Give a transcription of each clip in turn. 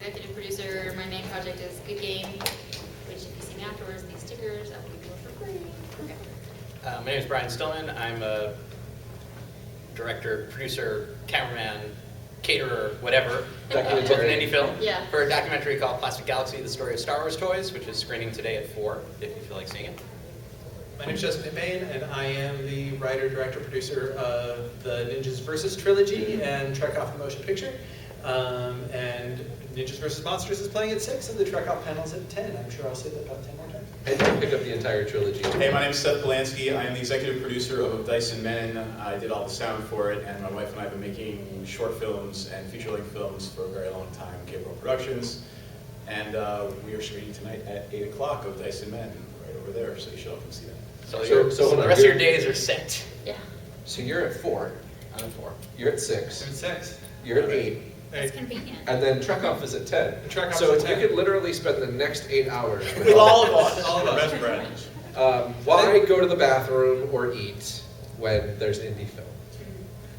executive producer. My main project is Good Game, which if you see me afterwards, these stickers, I will give you for free. Okay. My name is Brian Stillman. I'm a director, producer, cameraman, caterer, whatever, both an indie film, for a documentary called Plastic Galaxy, the story of Star Wars toys, which is screening today at 4, if you feel like seeing it. My name is Justin Payne, and I am the writer, director, producer of the Ninjas vs. trilogy and Trek Off the Motion Picture. And Ninjas vs. Monsters is playing at 6, and the Trek Off panel's at 10. I'm sure I'll say that about 10 more times. And don't pick up the entire trilogy. Hey, my name is Seth Polanski. I am the executive producer of Dyson Men. I did all the sound for it, and my wife and I have been making short films and feature-length films for a very long time, Cable Productions. And we are screening tonight at 8 o'clock of Dyson Men, right over there, so you should all come see that. So the rest of your days are set. Yeah. So you're at 4. I'm at 4. You're at 6. I'm at 6. You're at 8. That's convenient. And then Trek Off is at 10. The Trek Off's So at you 10. could literally spend the next 8 hours With all of us. All of We're us. best friends. Why go to the bathroom or eat when there's indie film?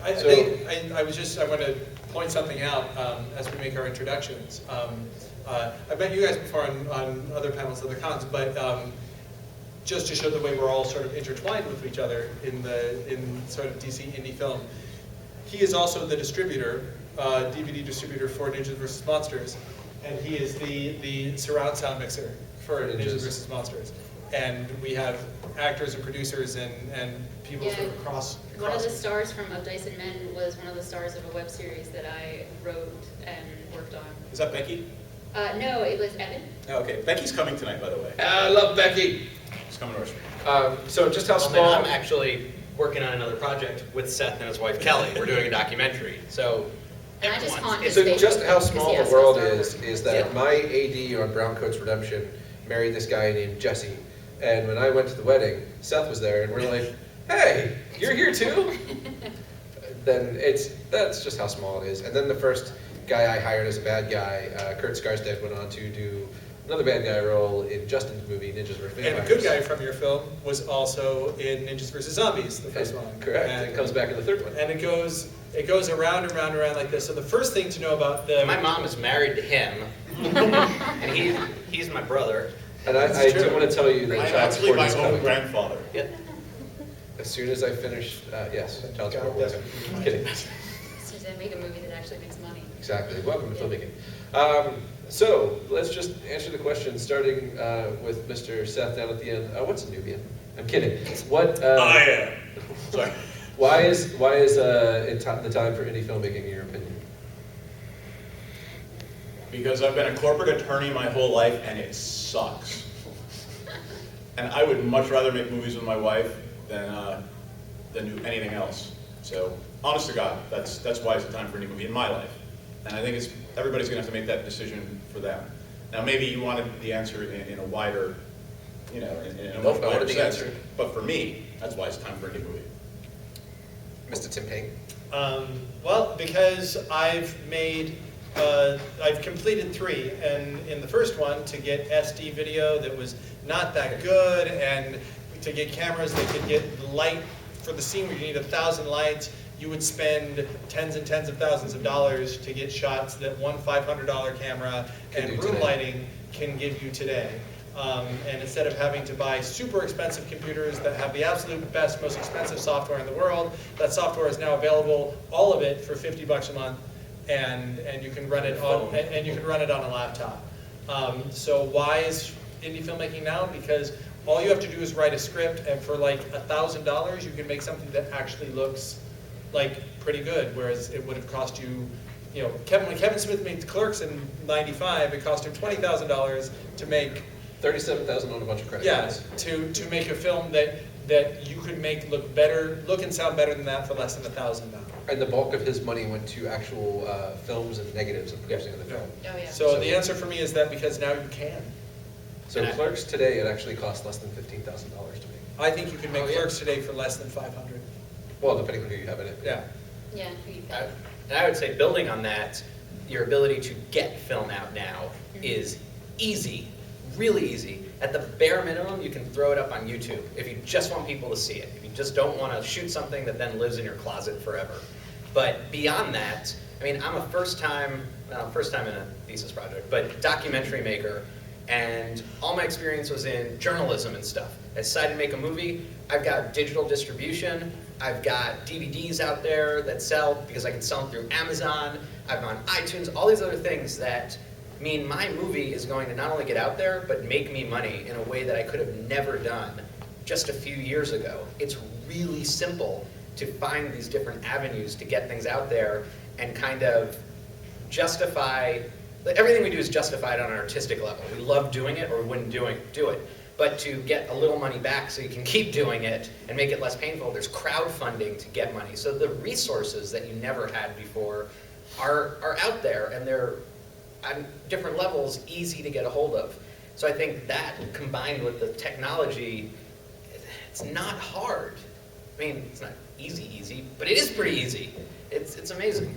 I want to point something out as we make our introductions. I've met you guys before on other panels, other cons, but just to show the way we're all sort of intertwined with each other in sort of DC indie film. He is also the distributor, DVD distributor for Ninjas vs. Monsters, and he is the surround sound mixer for Ninjas vs. Monsters. And we have actors and producers and people sort of across. One of the stars from Of Dyson Men was one of the stars of a web series that I wrote and worked on. Is that Becky? No, it was Evan. Oh, okay. Becky's coming tonight, by the way. I love Becky. She's coming to our screen. So just how Well, then small... I'm actually working on another project with Seth and his wife Kelly. We're doing a documentary. So And I just haunt his So Facebook just how because small he the has world Star is Wars. that Yeah. my AD on Browncoat's Redemption married this guy named Jesse. And when I went to the wedding, Seth was there, and we're like, hey, you're here too? Then that's just how small it is. And then the first guy I hired as a bad guy, Kurt Skarsgård, went on to do another bad guy role in Justin's movie, Ninjas vs. Vampires. And a good guy from your film was also in Ninjas vs. Zombies, the first one. Correct. And it comes back in the third one. And it goes around and around and around like this. So the first thing to know about the... My mom is married to him, and he's my brother. And I do want to tell you that I'm child actually support my is own coming. grandfather. Yeah. As soon as I finish, yes, child support will come. I'm kidding. So to make a movie that actually makes money. Exactly. Welcome to filmmaking. So let's just answer the question, starting with Mr. Seth down at the end. What's a Nubian? I'm kidding. What? I am. Sorry. Why is the time for indie filmmaking in your opinion? Because I've been a corporate attorney my whole life, and it sucks. And I would much rather make movies with my wife than do anything else. So, honest to God, that's why it's a time for any movie in my life. And I think everybody's going to have to make that decision for them. Now, maybe you wanted the answer in a wider, in a much wider sense. But for me, that's why it's time for any movie. Mr. Tim Payne? Well, because I've completed 3, and in the first one, to get SD video that was not that good, and to get cameras that could get light for the scene where you need 1,000 lights, you would spend tens and tens of thousands of dollars to get shots that one $500 camera and room lighting can give you today. And instead of having to buy super expensive computers that have the absolute best, most expensive software in the world, that software is now available, all of it, for $50 a month, and you can run it on a laptop. So why is indie filmmaking now? Because all you have to do is write a script, and for like $1,000, you can make something that actually looks like pretty good. Whereas it would have cost you, when Kevin Smith made Clerks in '95, it cost him $20,000 to make $37,000 on a bunch of credit cards. cards. To make a film that you could make look and sound better than that for less than $1,000. And the bulk of his money went to actual films and negatives of producing of the film. Oh, yeah. So the answer for me is that because now you can. So Clerks today, it actually costs less than $15,000 to make. I think you can make Clerks today for less than $500. Well, depending on who you have in it. Yeah. Yeah. And I would say, building on that, your ability to get film out now is easy, really easy. At the bare minimum, you can throw it up on YouTube if you just want people to see it. If you just don't want to shoot something that then lives in your closet forever. But beyond that, I mean, I'm a first-time well, first time in a thesis project, but documentary maker, and all my experience was in journalism and stuff. I decided to make a movie. I've got digital distribution. I've got DVDs out there that sell because I can sell them through Amazon. I've on iTunes, all these other things that mean my movie is going to not only get out there, but make me money in a way that I could have never done just a few years ago. It's really simple to find these different avenues to get things out there and kind of justify, everything we do is justified on an artistic level. We love doing it or we wouldn't do it. But to get a little money back so you can keep doing it and make it less painful, there's crowdfunding to get money. So the resources that you never had before are out there, and they're on different levels easy to get a hold of. So I think that combined with the technology, it's not hard. I mean, it's not easy, but it is pretty easy. It's amazing.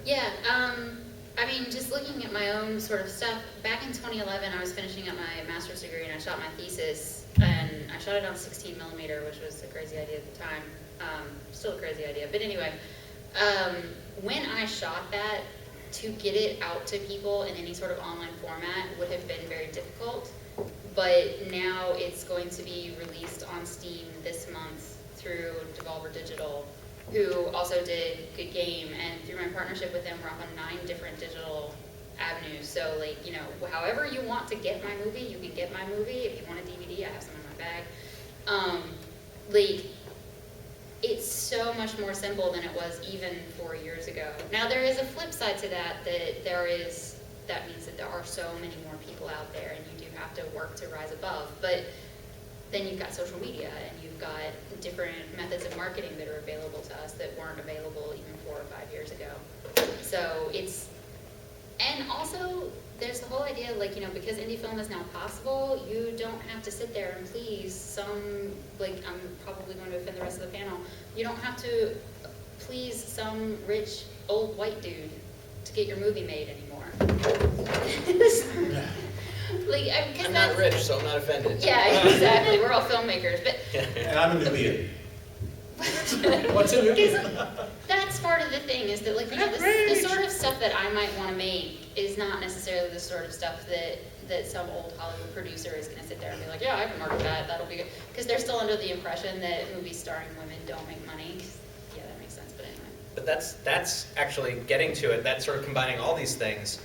Yeah, I mean, just looking at my own sort of stuff, back in 2011, I was finishing up my master's degree and I shot my thesis, and I shot it on 16 millimeter, which was a crazy idea at the time. Still a crazy idea, but anyway, when I shot that, to get it out to people in any sort of online format would have been very difficult, but now it's going to be released on Steam this month through Devolver Digital, who also did Good Game, and through my partnership with them, we're up on 9 different digital avenues. So, like, you know, however you want to get my movie, you can get my movie. If you want a DVD, I have some in my bag. Like, it's so much more simple than it was even 4 years ago. Now, there is a flip side to that, that means that there are so many more people out there, and you do have to work to rise above. But then you've got social media, and you've got different methods of marketing that are available to us that weren't available even 4 or 5 years ago. So and also there's the whole idea, like, you know, because indie film is now possible, you don't have to sit there and please some, like, I'm probably going to offend the rest of the panel, you don't have to please some rich old white dude to get your movie made anymore. Like, I'm not rich, so I'm not offended. Yeah, exactly. We're all filmmakers, but And I'm a newbie. What's a movie? that's part of the thing, is that, like, you know, the sort of stuff that I might want to make is not necessarily the sort of stuff that some old Hollywood producer is going to sit there and be like, yeah, I can market that, that'll be good. Because they're still under the impression that movies starring women don't make money. Yeah, that makes sense, but anyway. But that's actually getting to it. That's sort of combining all these things.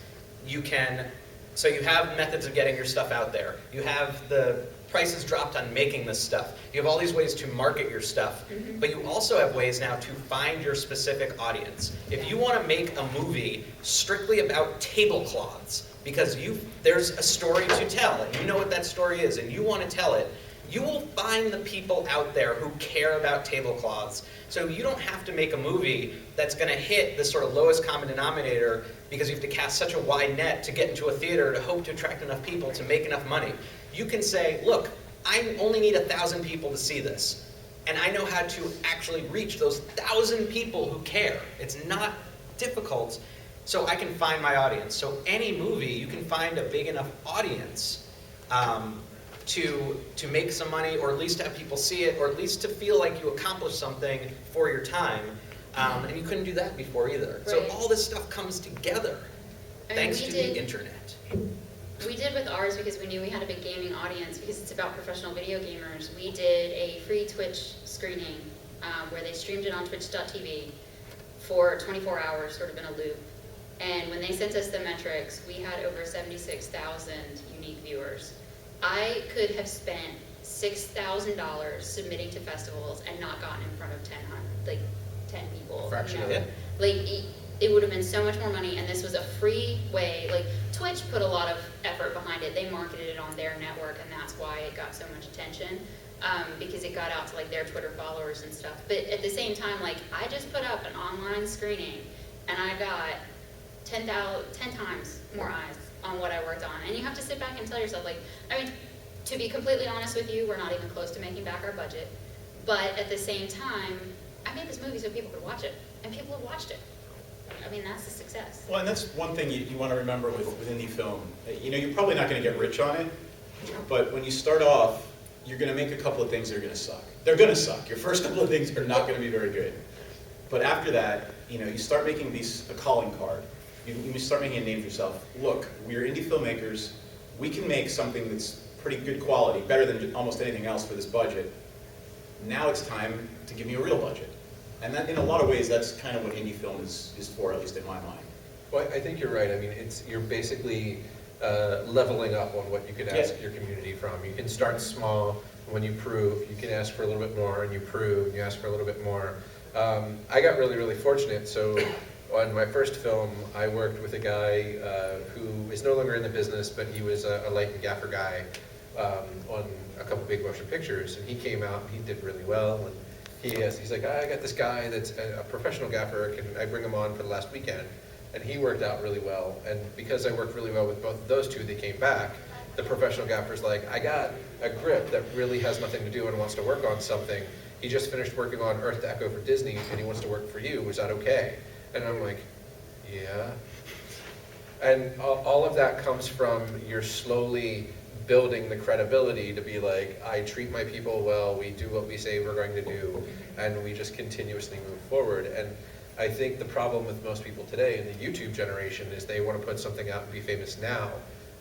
So you have methods of getting your stuff out there. You have the prices dropped on making this stuff. You have all these ways to market your stuff. Mm-hmm. But you also have ways now to find your specific audience. If you want to make a movie strictly about tablecloths, because there's a story to tell, and you know what that story is, and you want to tell it, you will find the people out there who care about tablecloths. So you don't have to make a movie that's going to hit the sort of lowest common denominator because you have to cast such a wide net to get into a theater to hope to attract enough people to make enough money. You can say, look, I only need 1,000 people to see this. And I know how to actually reach those 1,000 people who care. It's not difficult, so I can find my audience. So any movie, you can find a big enough audience to make some money, or at least have people see it, or at least to feel like you accomplished something for your time. And you couldn't do that before either. Right. So all this stuff comes together thanks to the internet. We did with ours because we knew we had a big gaming audience, because it's about professional video gamers. We did a free Twitch screening where they streamed it on twitch.tv for 24 hours, sort of in a loop. And when they sent us the metrics, we had over 76,000 unique viewers. I could have spent $6,000 submitting to festivals and not gotten in front of 10 people. Fraction of it. Like, it would have been so much more money, and this was a free way. Like, Twitch put a lot of effort behind it. They marketed it on their network, and that's why it got so much attention, because it got out to, like, their Twitter followers and stuff. But at the same time, like, I just put up an online screening, and I got 10 times more eyes on what I worked on. And you have to sit back and tell yourself, like, I mean, to be completely honest with you, we're not even close to making back our budget. But at the same time, I made this movie so people could watch it, and people have watched it. I mean, that's a success. Well, and that's one thing you want to remember with indie film. You know, you're probably not going to get rich on it, but when you start off, you're going to make a couple of things that are going to suck. They're going to suck. Your first couple of things are not going to be very good. But after that, you start making a calling card. You start making a name for yourself. Look, we're indie filmmakers. We can make something that's pretty good quality, better than almost anything else for this budget. Now it's time to give me a real budget. And that, in a lot of ways, that's kind of what indie film is for, at least in my mind. Well, I think you're right. I mean, you're basically leveling up on what you can ask your community from. You can start small. When you prove, you can ask for a little bit more, and you prove, and you ask for a little bit more. I got really, really fortunate. So on my first film, I worked with a guy who is no longer in the business, but he was a light and gaffer guy on a couple big motion pictures. And he came out, and he did really well. And he's like, I got this guy that's a professional gaffer. Can I bring him on for the last weekend? And he worked out really well. And because I worked really well with both of those two, they came back. The professional gaffer's like, I got a grip that really has nothing to do and wants to work on something. He just finished working on Earth to Echo for Disney, and he wants to work for you. Is that okay? And I'm like, yeah. And all of that comes from you're slowly building the credibility to be like, I treat my people well, we do what we say we're going to do, and we just continuously move forward. And I think the problem with most people today in the YouTube generation is they want to put something out and be famous now.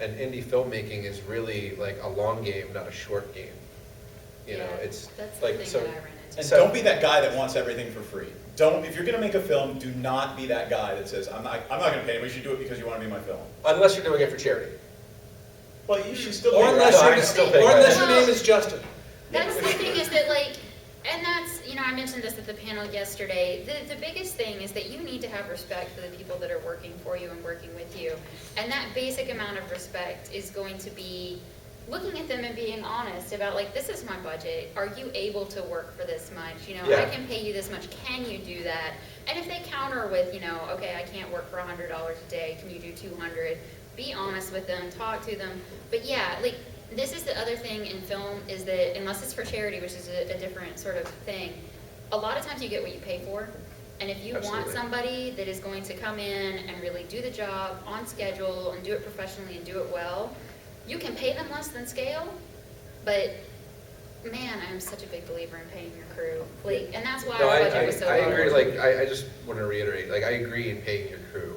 And indie filmmaking is really like a long game, not a short game. You know, it's that's like the thing so. that I ran into. And don't be that guy that wants everything for free. If you're going to make a film, do not be that guy that says, I'm not going to pay him, we should do it because you want to be my film. Unless you're doing it for charity. Well, you should still Or pay unless your name is Justin. That's the thing is that and that's, I mentioned this at the panel yesterday, the biggest thing is that you need to have respect for the people that are working for you and working with you. And that basic amount of respect is going to be looking at them and being honest about this is my budget. Are you able to work for this much? I can pay you this much. Can you do that? And if they counter with, okay, I can't work for $100 a day. Can you do 200? Be honest with them, talk to them. But yeah, this is the other thing in film is that unless it's for charity, which is a different sort of thing, a lot of times you get what you pay for. And if you want somebody that is going to come in and really do the job on schedule and do it professionally and do it well, you can pay them less than scale, but man, I'm such a big believer in paying your crew. And that's why our budget was so low. I agree. I just want to reiterate, I agree in paying your crew.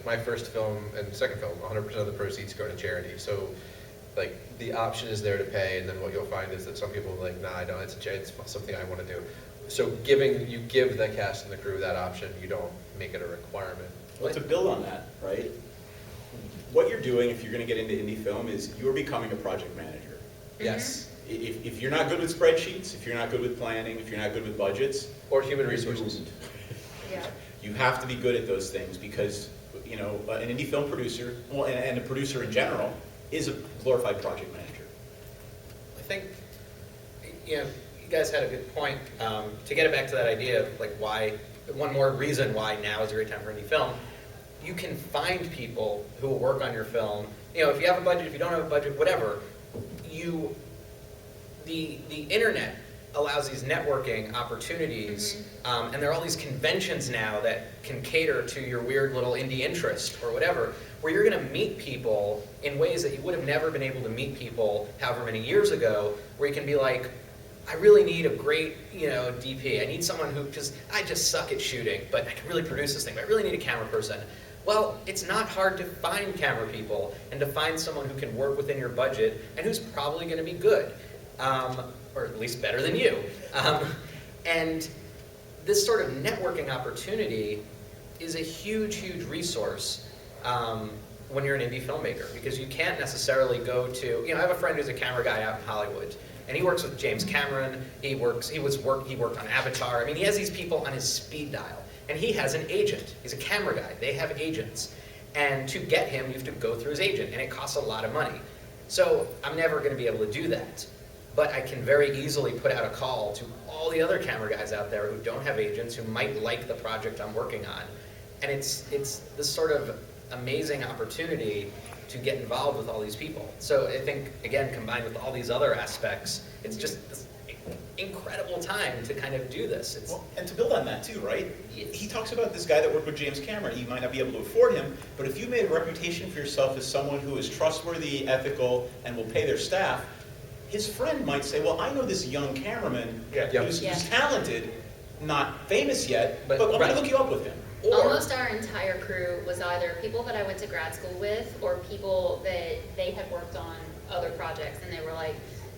My first film and second film, 100% of the proceeds go to charity. So, the option is there to pay, and then what you'll find is that some people are like, nah, I don't. It's something I want to do. So, you give the cast and the crew that option. You don't make it a requirement. Well, to build on that, right? What you're doing if you're going to get into indie film is you're becoming a project manager. Yes. If you're not good with spreadsheets, if you're not good with planning, if you're not good with budgets, or human resources. Yeah. You have to be good at those things because, an indie film producer, and a producer in general, is a glorified project manager. I think, you guys had a good point. To get it back to that idea of why, one more reason why now is a great time for indie film, you can find people who will work on your film. If you have a budget, if you don't have a budget, whatever, the internet allows these networking opportunities, and there are all these conventions now that can cater to your weird little indie interest or whatever, where you're going to meet people in ways that you would have never been able to meet people however many years ago, where you can be like, I really need a great, DP. I need someone who I just suck at shooting, but I can really produce this thing, but I really need a camera person. Well, it's not hard to find camera people and to find someone who can work within your budget and who's probably going to be good. Or at least better than you. And this sort of networking opportunity is a huge, huge resource when you're an indie filmmaker, because you can't necessarily go to, I have a friend who's a camera guy out in Hollywood, and he works with James Cameron, he worked on Avatar. He has these people on his speed dial, and he has an agent. He's a camera guy, they have agents. And to get him, you have to go through his agent, and it costs a lot of money. So I'm never going to be able to do that. But I can very easily put out a call to all the other camera guys out there who don't have agents, who might like the project I'm working on. And it's this sort of amazing opportunity to get involved with all these people. So I think, again, combined with all these other aspects, it's just this incredible time to kind of do this. And to build on that too, right? He talks about this guy that worked with James Cameron. He might not be able to afford him, but if you made a reputation for yourself as someone who is trustworthy, ethical, and will pay their staff, his friend might say, well, I know this young cameraman who's talented. not famous yet, but I'm right. gonna hook you up with him. Almost our entire crew was either people that I went to grad school with or people that they had worked on other projects, and they were like,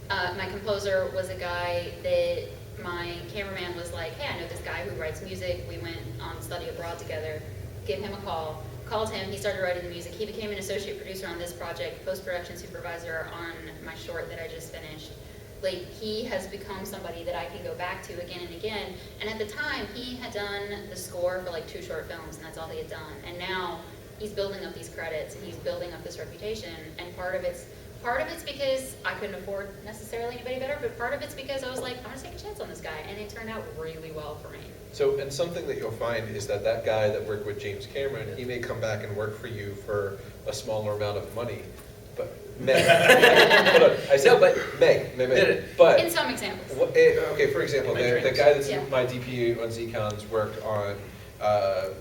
my composer was a guy that my cameraman was like, hey, I know this guy who writes music, we went on study abroad together, give him a call, called him, he started writing the music, he became an associate producer on this project, post-production supervisor on my short that I just finished. Like, he has become somebody that I can go back to again and again. And at the time, he had done the score for like 2 short films, and that's all he had done. And now he's building up these credits, and he's building up this reputation. And part of it's because I couldn't afford necessarily anybody better, but part of it's because I was like, I'm gonna take a chance on this guy, and it turned out really well for me. So, and something that you'll find is that that guy that worked with James Cameron, he may come back and work for you for a smaller amount of money, but Meg. Hold on, I said, No, but Meg. But In some examples. okay, for example, the guy that's Yeah. my DP on Zcons worked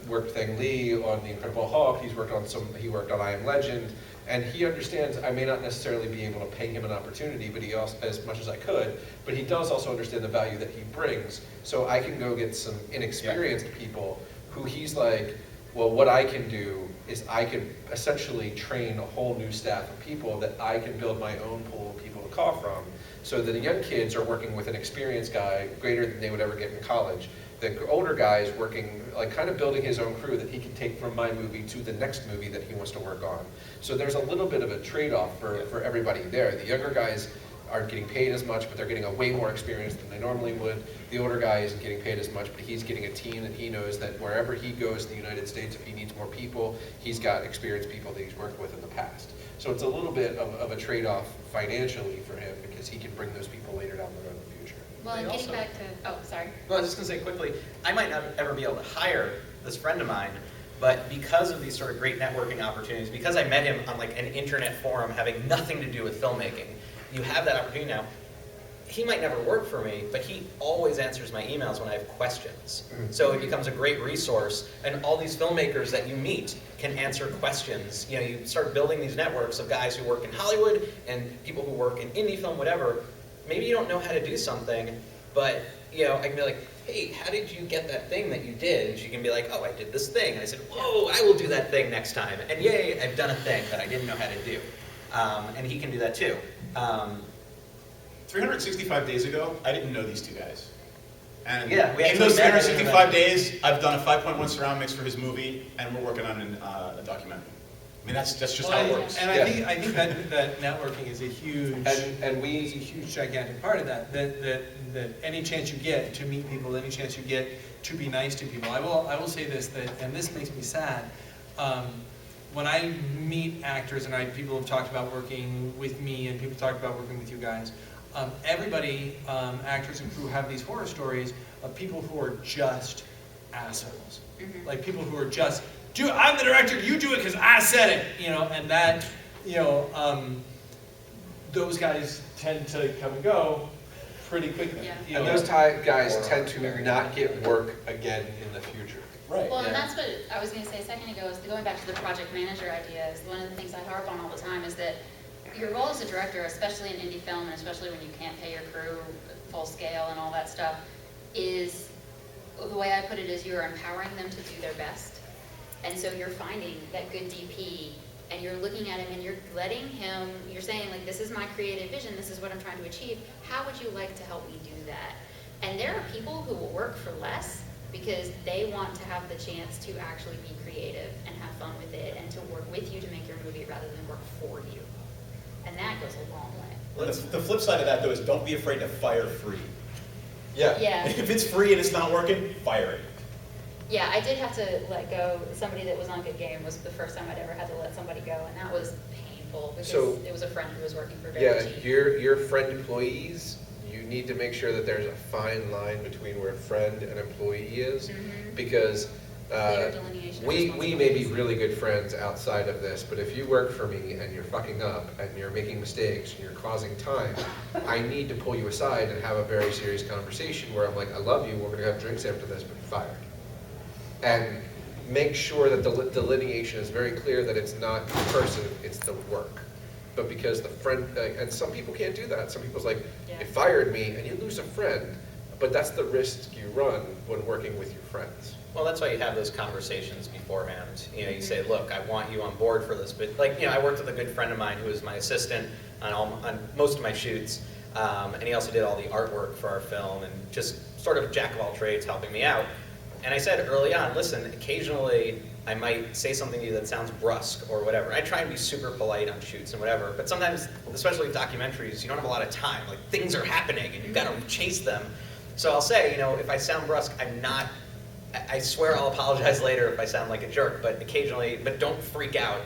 with Ang Lee on The Incredible Hulk. He worked on I Am Legend, and he understands. I may not necessarily be able to pay him an opportunity, but he also, as much as I could, but he does also understand the value that he brings. So I can go get some inexperienced people who he's like, well, what I can do is I can essentially train a whole new staff of people that I can build my own pool of people to call from, so that the young kids are working with an experienced guy greater than they would ever get in college. The older guy is working, like kind of building his own crew that he can take from my movie to the next movie that he wants to work on. So there's a little bit of a trade-off for everybody there. The younger guys aren't getting paid as much, but they're getting a way more experience than they normally would. The older guy isn't getting paid as much, but he's getting a team that he knows that wherever he goes in the United States, if he needs more people, he's got experienced people that he's worked with in the past. So it's a little bit of a trade-off financially for him, because he can bring those people later down the road in the future. Well, and getting back to, oh, sorry. Well, I was just going to say quickly, I might not ever be able to hire this friend of mine, but because of these sort of great networking opportunities, because I met him on like an internet forum having nothing to do with filmmaking, you have that opportunity now. He might never work for me, but he always answers my emails when I have questions. So it becomes a great resource, and all these filmmakers that you meet can answer questions. You know, you start building these networks of guys who work in Hollywood and people who work in indie film, whatever. Maybe you don't know how to do something, but you know, I can be like, hey, how did you get that thing that you did? And she can be like, oh, I did this thing. And I said, whoa, I will do that thing next time. And yay, I've done a thing that I didn't know how to do. And he can do that too. 365 days ago, I didn't know these two guys. And Yeah, we in those actually met 365 days, I've done a 5.1 surround mix for his movie, and we're working on a documentary. I mean, that's just how it works. And I think that networking is a huge, and huge, gigantic part of that. That any chance you get to meet people, any chance you get to be nice to people. I will say this, and this makes me sad. When I meet actors, and people have talked about working with me, and people talked about working with you guys. Everybody, actors and crew, have these horror stories of people who are just assholes. Mm-hmm. Like people who are just, I'm the director, you do it because I said it, you know, and that, you know, those guys tend to come and go pretty quickly. Yeah. You and know, those guys tend to not get work again in the future. Right. Well, and that's what I was going to say a second ago, is going back to the project manager idea, is one of the things I harp on all the time is that your role as a director, especially in indie film, and especially when you can't pay your crew full scale and all that stuff, is, the way I put it is, you're empowering them to do their best. And so you're finding that good DP, and you're looking at him and you're letting him, you're saying like, this is my creative vision, this is what I'm trying to achieve, how would you like to help me do that? And there are people who will work for less because they want to have the chance to actually be creative and have fun with it and to work with you to make your movie rather than work for you. And that goes a long way. Well, the flip side of that, though, is don't be afraid to fire free. Yeah. Yeah. If it's free and it's not working, fire it. Yeah, I did have to let go. Somebody that was on Good Game was the first time I'd ever had to let somebody go, and that was painful because it was a friend who was working for very cheap. Your friend employees, you need to make sure that there's a fine line between where friend and employee is, because we may be really good friends outside of this, but if you work for me and you're fucking up and you're making mistakes and you're causing time, I need to pull you aside and have a very serious conversation where I'm like, I love you, we're going to have drinks after this, but you're fired. And make sure that the delineation is very clear that it's not the person, it's the work. But because the friend, and some people can't do that. Some people's like, you fired me and you lose a friend, but that's the risk you run when working with your friends. Well, that's why you have those conversations beforehand. You know, you say, look, I want you on board for this, but like, you know, I worked with a good friend of mine who was my assistant on most of my shoots, and he also did all the artwork for our film and just sort of jack of all trades helping me out. And I said early on, listen, occasionally I might say something to you that sounds brusque or whatever. I try and be super polite on shoots and whatever, but sometimes, especially with documentaries, you don't have a lot of time. Like, things are happening and you've got to chase them. So I'll say, you know, if I sound brusque, I swear I'll apologize later if I sound like a jerk, but occasionally, but don't freak out.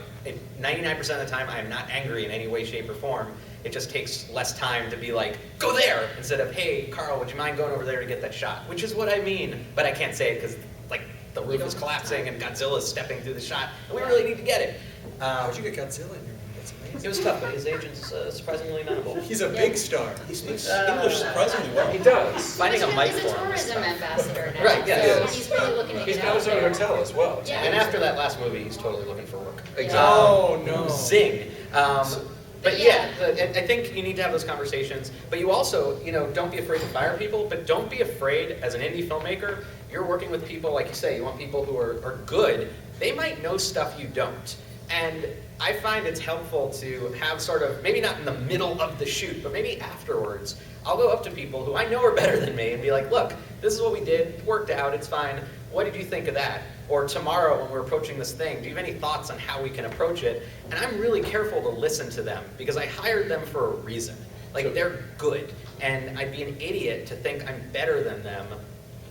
99% of the time, I'm not angry in any way, shape, or form. It just takes less time to be like, go there, instead of, hey, Carl, would you mind going over there to get that shot? Which is what I mean, but I can't say it because, like, the roof is collapsing and Godzilla's stepping through the shot, and we really need to get it. How'd you get Godzilla in here? That's amazing. It was tough, but his agent's surprisingly amenable. He's a big star. He speaks English surprisingly well. He does. Finding a mic He's for a him is tourism tough. ambassador now. Right, yeah. So he's really looking to He's get got out his own there. hotel as well. Yeah. And after that last movie, he's totally looking for work. Exactly. Oh, no. Zing. But yeah, I think you need to have those conversations. But you also, you know, don't be afraid to fire people, but don't be afraid as an indie filmmaker. You're working with people, like you say, you want people who are good. They might know stuff you don't. And I find it's helpful to have sort of, maybe not in the middle of the shoot, but maybe afterwards, I'll go up to people who I know are better than me and be like, look, this is what we did, it worked out, it's fine. What did you think of that? Or tomorrow when we're approaching this thing, do you have any thoughts on how we can approach it? And I'm really careful to listen to them because I hired them for a reason. Like, they're good. And I'd be an idiot to think I'm better than them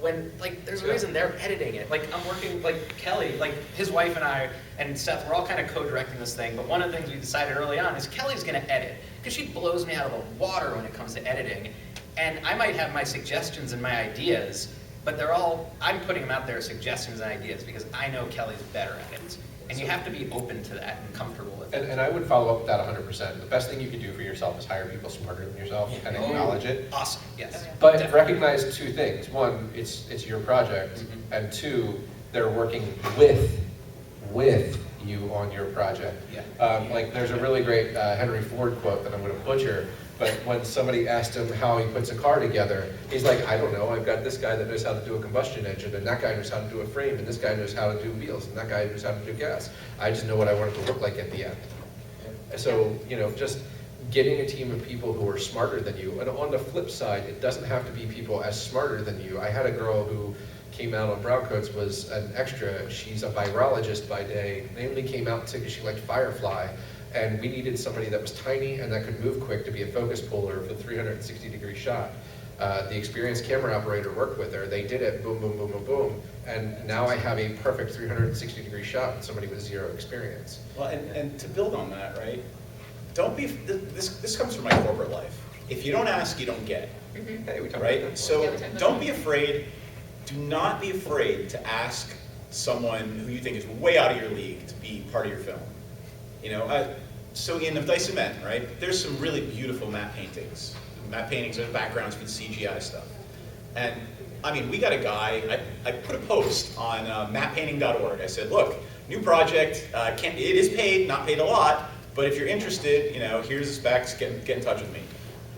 when, like, there's a reason they're editing it. Like, I'm working, like, Kelly, like, his wife and I and Seth, we're all kind of co-directing this thing, but one of the things we decided early on is Kelly's gonna edit, because she blows me out of the water when it comes to editing. And I might have my suggestions and my ideas, but they're all, I'm putting them out there as suggestions and ideas because I know Kelly's better at it. And you have to be open to that and comfortable with it. And I would follow up with that 100%. The best thing you can do for yourself is hire people smarter than yourself and acknowledge it. Awesome, yes. But Definitely. recognize two things. One, it's your project, and two, they're working with you on your project. Yeah. Like, there's a really great Henry Ford quote that I'm going to butcher, but when somebody asked him how he puts a car together, he's like, I don't know, I've got this guy that knows how to do a combustion engine, and that guy knows how to do a frame, and this guy knows how to do wheels, and that guy knows how to do gas. I just know what I want it to look like at the end. So, you know, just getting a team of people who are smarter than you. And on the flip side, it doesn't have to be people as smarter than you. I had a girl who came out on Browncoats, was an extra. She's a virologist by day. They only came out because she liked Firefly. And we needed somebody that was tiny and that could move quick to be a focus puller for the 360-degree shot. The experienced camera operator worked with her. They did it, boom, boom, boom, boom, boom. And now I have a perfect 360-degree shot with somebody with zero experience. Well, and to build on that, right? Don't be, this comes from my corporate life. If you don't ask, you don't get. Hey, we talked about Right? that. So don't be afraid, do not be afraid to ask someone who you think is way out of your league to be part of your film. You know, so in Of Dice and Men, right, there's some really beautiful matte paintings. Matte paintings are the backgrounds for the CGI stuff. And I mean, we got a guy, I put a post on mattepainting.org. I said, look, new project, it is paid, not paid a lot, but if you're interested, you know, here's the specs, get in touch with me.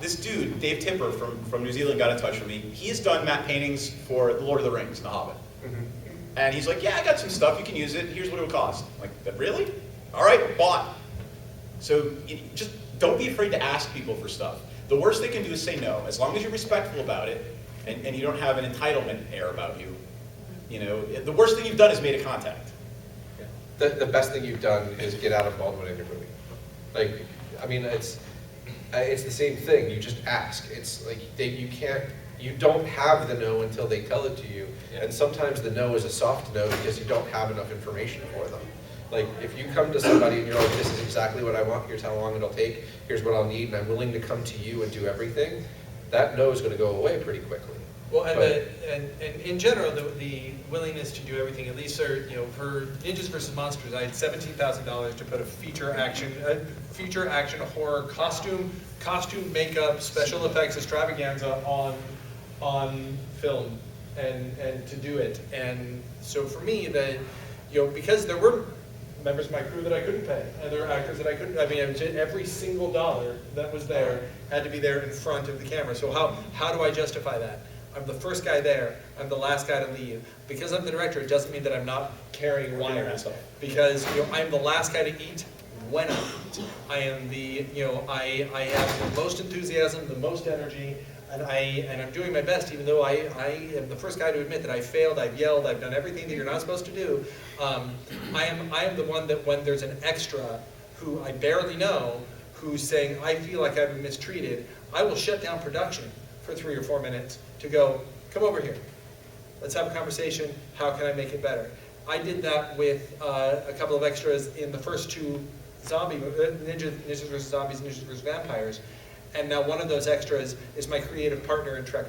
This dude, Dave Tipper from New Zealand, got in touch with me. He has done matte paintings for The Lord of the Rings and The Hobbit. And he's like, yeah, I got some stuff, you can use it, here's what it would cost. I'm like, really? All right, bought. So just don't be afraid to ask people for stuff. The worst they can do is say no, as long as you're respectful about it and you don't have an entitlement air about you. You know, the worst thing you've done is made a contact. The best thing you've done is get Out of Baldwin in your movie. Like, I mean, it's the same thing. You just ask. It's like you don't have the no until they tell it to you. And sometimes the no is a soft no because you don't have enough information for them. Like, if you come to somebody and you're like, this is exactly what I want, here's how long it'll take, here's what I'll need, and I'm willing to come to you and do everything, that no is going to go away pretty quickly. Well, and in general, the willingness to do everything, at least for Ninjas vs. Monsters, I had $17,000 to put a feature action horror costume, makeup, special effects extravaganza on film, and to do it. And so for me, because there were members of my crew that I couldn't pay, and there were actors that I couldn't. I mean, every single dollar that was there had to be there in front of the camera. So how do I justify that? I'm the first guy there. I'm the last guy to leave. Because I'm the director, it doesn't mean that I'm not carrying wires. Because I'm the last guy to eat when I eat. I am the, I have the most enthusiasm, the most energy, and I'm doing my best, even though I am the first guy to admit that I failed, I've yelled, I've done everything that you're not supposed to do. I am the one that when there's an extra who I barely know, who's saying, I feel like I've been mistreated, I will shut down production for 3 or 4 minutes to go, come over here. Let's have a conversation. How can I make it better? I did that with a couple of extras in the first 2 Ninjas vs. Zombies, Ninjas vs. Vampires. And now one of those extras is my creative partner in Trek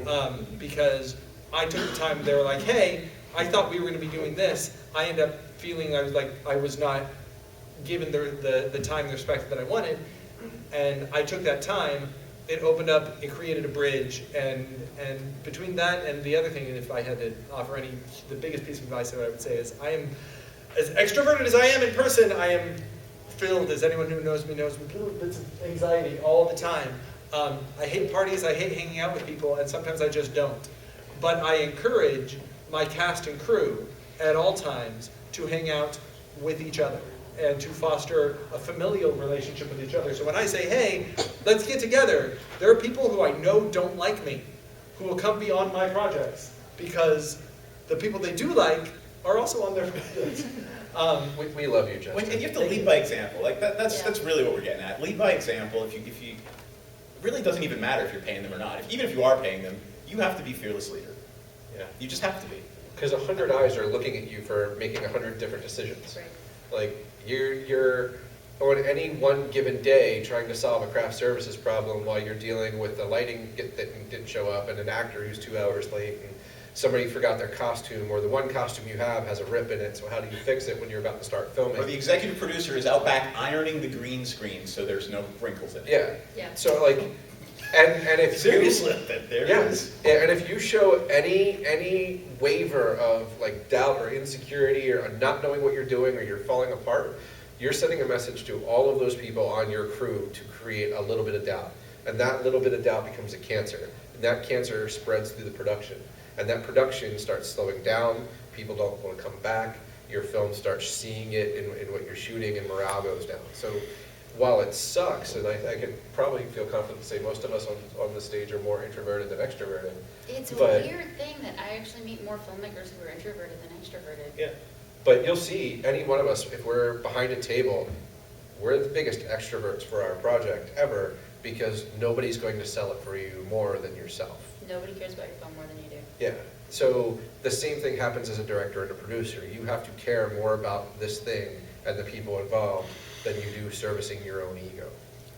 Off. Because I took the time, they were like, hey, I thought we were going to be doing this. I ended up feeling I was not given the time and the respect that I wanted. And I took that time, it opened up, it created a bridge, and between that and the other thing, and if I had to offer the biggest piece of advice that I would say is, I am, as extroverted as I am in person, I am filled, as anyone who knows me, with little bits of anxiety all the time. I hate parties, I hate hanging out with people, and sometimes I just don't. But I encourage my cast and crew at all times to hang out with each other and to foster a familial relationship with each other. So when I say, hey, let's get together, there are people who I know don't like me who will come beyond my projects because the people they do like are also on their projects. We love you, Justin. And you have to lead by example. Like that's really what we're getting at. Lead by example. If you, it really doesn't even matter if you're paying them or not. Even if you are paying them, you have to be fearless leader. Yeah. You just have to be. Because 100 eyes are looking at you for making 100 different decisions. Right. Like you're on any one given day trying to solve a craft services problem while you're dealing with the lighting that didn't show up and an actor who's 2 hours late and somebody forgot their costume, or the one costume you have has a rip in it, so how do you fix it when you're about to start filming? Or the executive producer is out back ironing the green screen so there's no wrinkles in it. Yeah. Yeah. So like, and if seriously, there it is. Yeah, and if you show any waiver of like doubt or insecurity or not knowing what you're doing or you're falling apart, you're sending a message to all of those people on your crew to create a little bit of doubt. And that little bit of doubt becomes a cancer. And that cancer spreads through the production. And that production starts slowing down, people don't want to come back, your film starts seeing it in what you're shooting, and morale goes down. So while it sucks, and I could probably feel confident to say most of us on the stage are more introverted than extroverted. It's a weird thing that I actually meet more filmmakers who are introverted than extroverted. Yeah. But you'll see, any one of us, if we're behind a table, we're the biggest extroverts for our project ever, because nobody's going to sell it for you more than yourself. Nobody cares about your film more than you do. Yeah. So the same thing happens as a director and a producer. You have to care more about this thing and the people involved than you do servicing your own ego.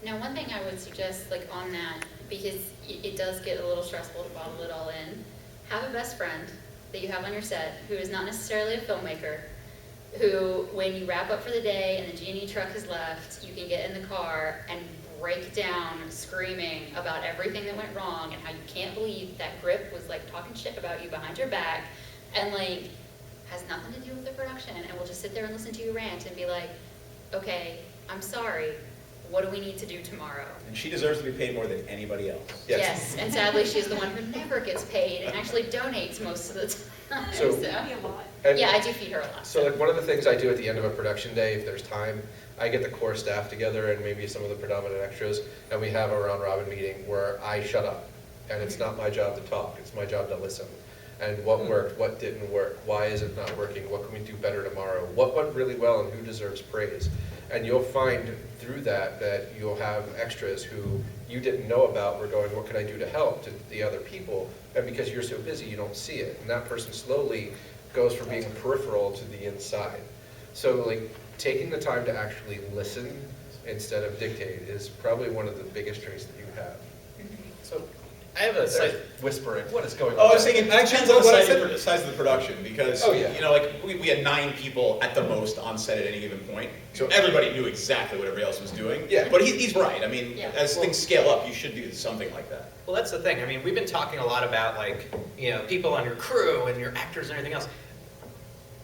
Now, one thing I would suggest, like on that, because it does get a little stressful to bottle it all in, have a best friend that you have on your set who is not necessarily a filmmaker, who, when you wrap up for the day and the G&E truck has left, you can get in the car and break down screaming about everything that went wrong and how you can't believe that Grip was like talking shit about you behind your back and like has nothing to do with the production, and we'll just sit there and listen to you rant and be like, okay, I'm sorry, what do we need to do tomorrow? And she deserves to be paid more than anybody else. Yes, and sadly she's the one who never gets paid and actually donates most of the time. So- Yeah, I do feed her a lot. So like one of the things I do at the end of a production day, if there's time, I get the core staff together and maybe some of the predominant extras, and we have a round robin meeting where I shut up. And it's not my job to talk, it's my job to listen. And what worked, what didn't work, why is it not working, what can we do better tomorrow, what went really well and who deserves praise. And you'll find through that you'll have extras who you didn't know about were going, what can I do to help, to the other people, and because you're so busy you don't see it. And that person slowly goes from being peripheral to the inside. So like taking the time to actually listen instead of dictate is probably one of the biggest traits that you have. So I have a slight whispering, what is going on? Oh, I was thinking, it depends on what I the size of the production, because, Oh, yeah. you know, like, we had 9 people at the most on set at any given point, so everybody knew exactly what everybody else was doing. Yeah. But he's right, I mean, Yeah. as things scale up, you should do something like that. Well, that's the thing. I mean, we've been talking a lot about, like, you know, people on your crew and your actors and everything else.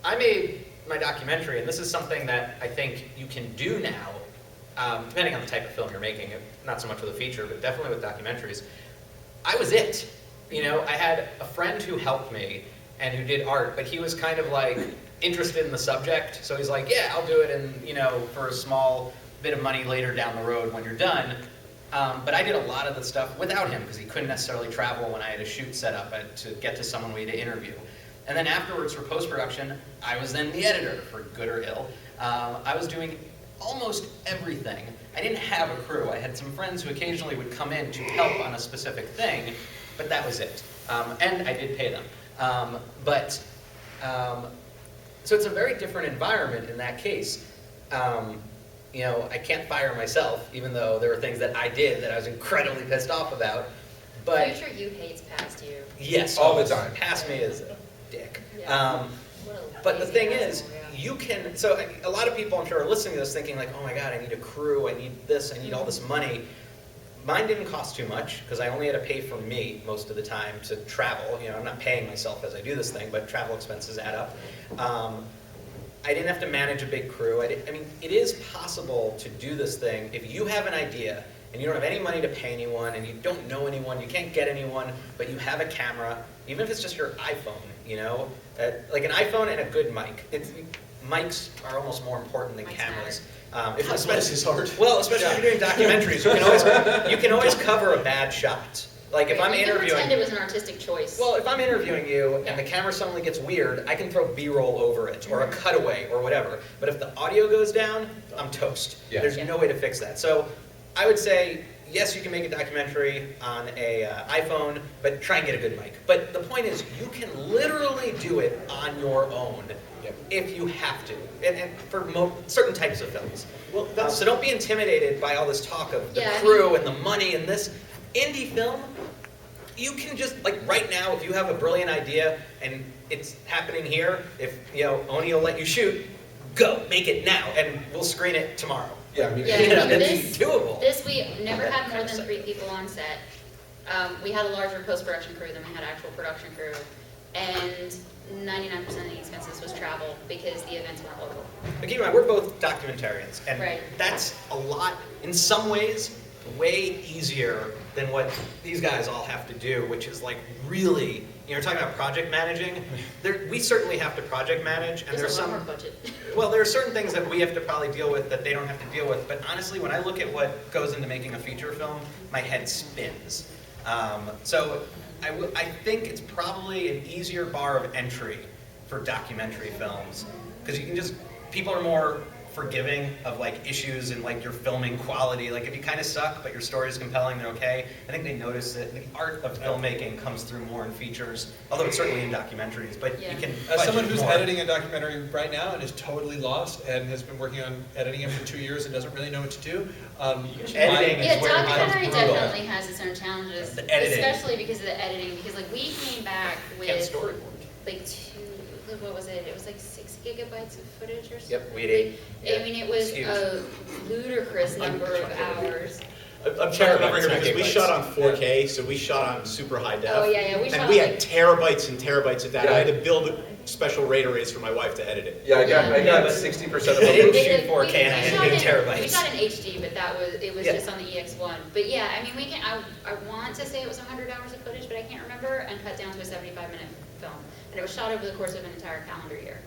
I made my documentary, and this is something that I think you can do now, depending on the type of film you're making, not so much with a feature, but definitely with documentaries. I was it. you know, I had a friend who helped me and who did art, but he was kind of like interested in the subject. So he's like, yeah, I'll do it, and you know, for a small bit of money later down the road when you're done. But I did a lot of the stuff without him because he couldn't necessarily travel when I had a shoot set up to get to someone we had to interview. And then afterwards for post-production, I was then the editor, for good or ill. I was doing almost everything. I didn't have a crew. I had some friends who occasionally would come in to help on a specific thing, but that was it. And I did pay them. So it's a very different environment in that case. You know, I can't fire myself, even though there were things that I did that I was incredibly pissed off about. But future you hates past you. Yes, all the time. Past me is a dick. Yeah. But the thing is, you can, so a lot of people I'm sure are listening to this thinking like, oh my God, I need a crew, I need this, I need all this money. Mine didn't cost too much because I only had to pay for me most of the time to travel. You know, I'm not paying myself as I do this thing, but travel expenses add up. I didn't have to manage a big crew. I mean, it is possible to do this thing if you have an idea and you don't have any money to pay anyone and you don't know anyone, you can't get anyone, but you have a camera, even if it's just your iPhone, you know? Like an iPhone and a good mic. Mics are almost more important than cameras. This is hard. Well, especially if you're doing documentaries, you can always cover a bad shot. Like if I'm you interviewing, pretend it was an artistic choice. well, if I'm interviewing you and the camera suddenly gets weird, I can throw B-roll over it or a cutaway or whatever. But if the audio goes down, I'm toast. Yeah. There's no way to fix that. So I would say, yes, you can make a documentary on a iPhone, but try and get a good mic. But the point is, you can literally do it on your own if you have to, and for certain types of films. Well, so don't be intimidated by all this talk of the crew and the money and this. Indie film, you can just, like right now, if you have a brilliant idea and it's happening here, if, you know, Oni will let you shoot, go, make it now, and we'll screen it tomorrow. Yeah, I mean, it's doable. This we never had more than 3 people on set. We had a larger post-production crew than we had actual production crew, and 99% of the expenses was travel because the events weren't local. But keep in mind, we're both documentarians, and Right. that's a lot, in some ways, way easier than what these guys all have to do, which is like really, you know, talking about project managing. We certainly have to project manage, and there's Just a lot some. more budget. Well, there are certain things that we have to probably deal with that they don't have to deal with. But honestly, when I look at what goes into making a feature film, my head spins. So I think it's probably an easier bar of entry for documentary films because you can just, people are more forgiving of like issues and like your filming quality. Like if you kind of suck but your story is compelling, they're okay. I think they notice that the art of filmmaking comes through more in features, although it's certainly in documentaries. But you can. As someone who's more. editing a documentary right now and is totally lost and has been working on editing it for 2 years and doesn't really know what to do, editing Yeah, is where documentary it's brutal. definitely has its own challenges, The editing. especially because of the editing. Because like we came back with Can't storyboard. like what was it? It was like 6 gigabytes of footage or something. Yep, we had 8. I mean, it was Huge. a ludicrous number of hours. I'm trying to remember here Terabytes, not because we gigabytes. shot on 4K, so we shot on super high def. Oh, yeah, we shot And we on, had like- terabytes and terabytes of data. Yeah. I had to build special RAID arrays for my wife to edit it. Yeah, I Yeah, got but 60% of I didn't them. shoot 4K and I had to do terabytes. We shot in HD, but it was Yeah. just on the EX1. But yeah, I mean, I want to say it was 100 hours of footage, but I can't remember, and cut down to a 75-minute film. And it was shot over the course of an entire calendar year.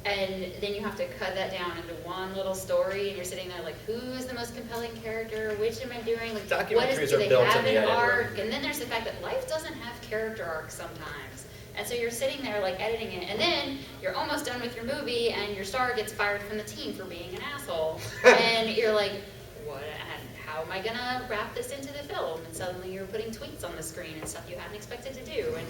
And then you have to cut that down into one little story, and you're sitting there like, who is the most compelling character? Which am I doing? Like, Documentaries do are they built have in the an edit arc? room. And then there's the fact that life doesn't have character arcs sometimes. And so you're sitting there like editing it, and then you're almost done with your movie, and your star gets fired from the team for being an asshole. And you're like, what? How am I gonna wrap this into the film? And suddenly you're putting tweets on the screen and stuff you hadn't expected to do. And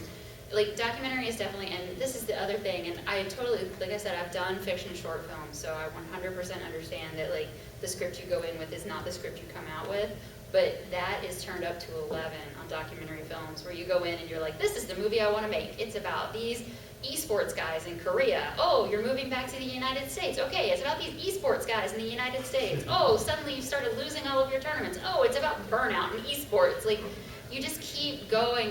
like documentary is definitely, and this is the other thing, and I totally, like I said, I've done fiction short films, so I 100% understand that like the script you go in with is not the script you come out with, but that is turned up to 11 on documentary films where you go in and you're like, this is the movie I want to make. It's about these esports guys in Korea. Oh, you're moving back to the United States. Okay, it's about these esports guys in the United States. Oh, suddenly you started losing all of your tournaments. Oh, it's about burnout and esports. Like, you just keep going